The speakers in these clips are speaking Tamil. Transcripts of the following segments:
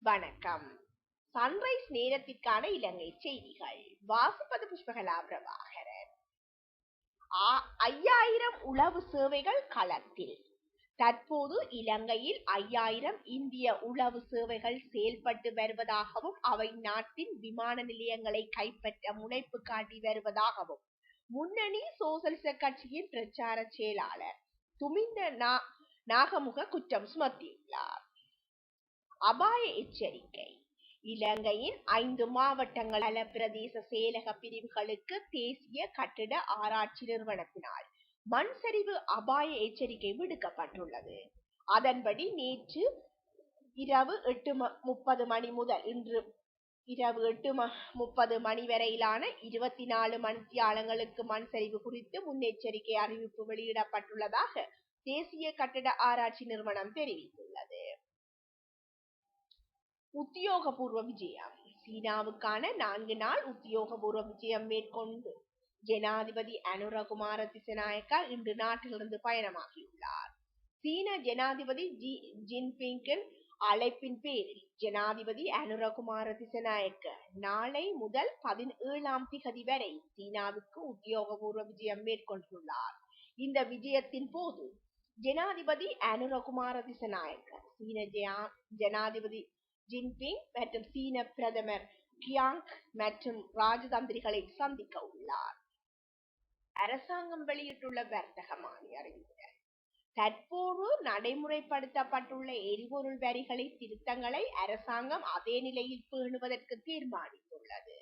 வணக்கம். சன்ரைஸ் நேரத்திற்கான இலங்கை செய்திகள் வாசிப்பது புஷ்பகலா பிரபாகரன். 5000 உளவு சேவைகள் களத்தில். தற்போது இலங்கையில் 5000 இந்திய உளவு சேவைகள் செயல்பட்டு வருவதாகவும் அவை நாட்டின் விமான நிலையங்களை கைப்பற்ற முனைப்பு காட்டி வருவதாகவும் முன்னணி சோசலிச கட்சியின் பிரச்சார செயலாளர் துமிந்த நாகமுக குற்றம் சுமத்தியுள்ளார். அபாய எச்சரிக்கை. இலங்கையின் 5 மாவட்டங்கள் நல பிரதேச செயலக பிரிவுகளுக்கு தேசிய கட்டிட ஆராய்ச்சி நிறுவனத்தினால் மண் சரிவு அபாய எச்சரிக்கை விடுக்கப்பட்டுள்ளது. அதன்படி நேற்று இரவு 8:30 மணி முதல் இன்று இரவு 8:30 மணி வரையிலான 24 மணித்தியாலங்களுக்கு மண் சரிவு குறித்து முன்னெச்சரிக்கை அறிவிப்பு வெளியிடப்பட்டுள்ளதாக தேசிய கட்டிட ஆராய்ச்சி நிறுவனம் தெரிவித்துள்ளது. உத்தியோகபூர்வ விஜயம். சீனாவுக்கான 4 நாள் உத்தியோகபூர்வ விஜயம் மேற்கொண்டு ஜனாதிபதி அனுரகுமார திசநாயக்கா இன்று நாட்டிலிருந்து பயணமாகியுள்ளார். சீன ஜனாதிபதி ஜின்பிங்கின் அழைப்பின் பேரில் ஜனாதிபதி அனுரகுமார திசநாயக்க நாளை முதல் 17ஆம் திகதி வரை சீனாவுக்கு உத்தியோகபூர்வ விஜயம் மேற்கொண்டுள்ளார். இந்த விஜயத்தின் போது ஜனாதிபதி அனுரகுமார திசநாயக்க சீன ஜனாதிபதி ஜின்பிங் மற்றும் சீன பிரதமர் கியாங் மற்றும் ராஜதந்திரிகளை சந்திக்க உள்ளார். அரசாங்கம் வெளியிட்டுள்ள வர்த்தகமானி அறிவித்தல். தற்போது நடைமுறைப்படுத்தப்பட்டுள்ள எரிபொருள் வரிகளை திருத்தங்களை அரசாங்கம் அதே நிலையில் பேணுவதற்கு தீர்மானித்துள்ளது.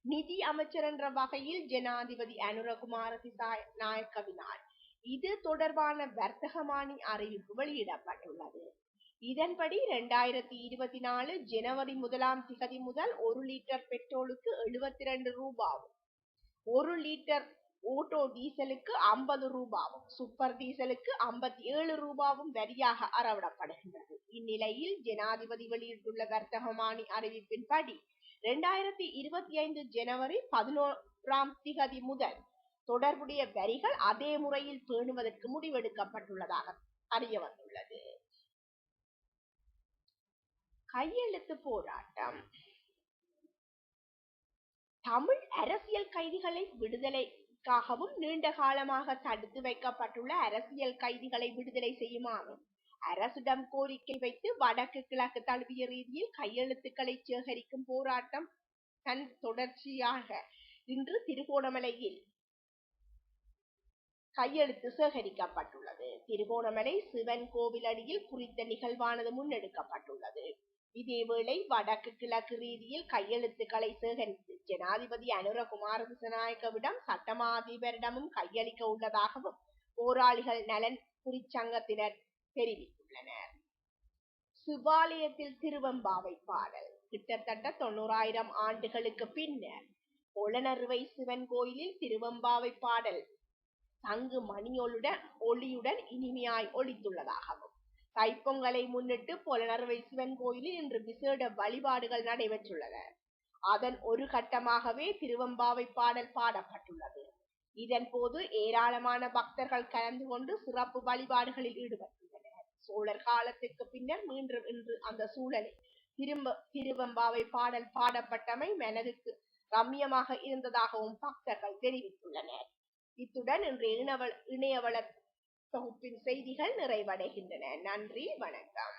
நிதி அமைச்சர் என்ற வகையில் ஜனாதிபதி அனுரகுமார திசாநாயக்கவினால் இது தொடர்பான வர்த்தகமானி அறிவிப்பு வெளியிடப்பட்டுள்ளது. இதன்படி 2024 ஜனவரி 1ஆம் திகதி முதல் 1 லிட்டர் பெட்ரோலுக்கு 72 ரூபாவும் 1 லிட்டர் ஓட்டோ டீசலுக்கு 50 ரூபாவும் சூப்பர் டீசலுக்கு 57 ரூபாவும் வரியாக அறவிடப்படுகின்றது. இந்நிலையில் ஜனாதிபதி வெளியிட்டுள்ள வர்த்தகமானி அறிவிப்பின்படி 2025 ஜனவரி 11ஆம் திகதி முதல் தொடர்புடைய வரிகள் அதே முறையில் பேணுவதற்கு முடிவெடுக்கப்பட்டுள்ளதாக அறிய வந்துள்ளது. கையெழுத்து போராட்டம். தமிழ் அரசியல் கைதிகளை விடுதலைக்காகவும் நீண்ட காலமாக தடுத்து வைக்கப்பட்டுள்ள அரசியல் கைதிகளை விடுதலை செய்யுமாறு அரசிடம் கோரிக்கை வைத்து வடக்கு கிழக்கு தழுவிய ரீதியில் கையெழுத்துக்களை சேகரிக்கும் போராட்டம் தன் தொடர்ச்சியாக இன்று திருகோணமலையில் கையெழுத்து சேகரிக்கப்பட்டுள்ளது. திருகோணமலை சிவன் கோவில் அடியில் குறித்த நிகழ்வானது முன்னெடுக்கப்பட்டுள்ளது. இதேவேளை வடக்கு கிழக்கு ரீதியில் கையெழுத்துக்களை சேகரித்து ஜனாதிபதி அனுரகுமார திசநாயக்கவிடம் சட்டமா அதிபரிடமும் கையளிக்க உள்ளதாகவும் போராளிகள் நலன் குறிச்சங்கத்தினர் தெரிவித்துள்ளனர். சிவாலயத்தில் திருவெம்பாவை பாடல். கிட்டத்தட்ட 90,000 ஆண்டுகளுக்கு பின்னர் பொலனறுவை சிவன் கோயிலில் திருவெம்பாவை பாடல் சங்கு ஒளியுடன் இனிமையாய் ஒலித்துள்ளதாகவும் தைப்பொங்கலை முன்னிட்டு பொலனறுவை சிவன் கோயிலில் இன்று விசேட வழிபாடுகள் நடைபெற்றுள்ளன. அதன் ஒரு கட்டமாகவே திருவெம்பாவை பாடல் பாடப்பட்டுள்ளது. இதன் போது ஏராளமான பக்தர்கள் கலந்து கொண்டு சிறப்பு வழிபாடுகளில் ஈடுபட்டுள்ளனர். சோழர் காலத்திற்கு பின்னர் மீண்டும் இன்று அந்த சூழலில் திருவெம்பாவை பாடல் பாடப்பட்டமை மனதுக்கு ரம்யமாக இருந்ததாகவும் பக்தர்கள் தெரிவித்துள்ளனர். இத்துடன் இன்றைய இணையவள தொகுப்பின் செய்திகள் நிறைவடைகின்றன. நன்றி, வணக்கம்.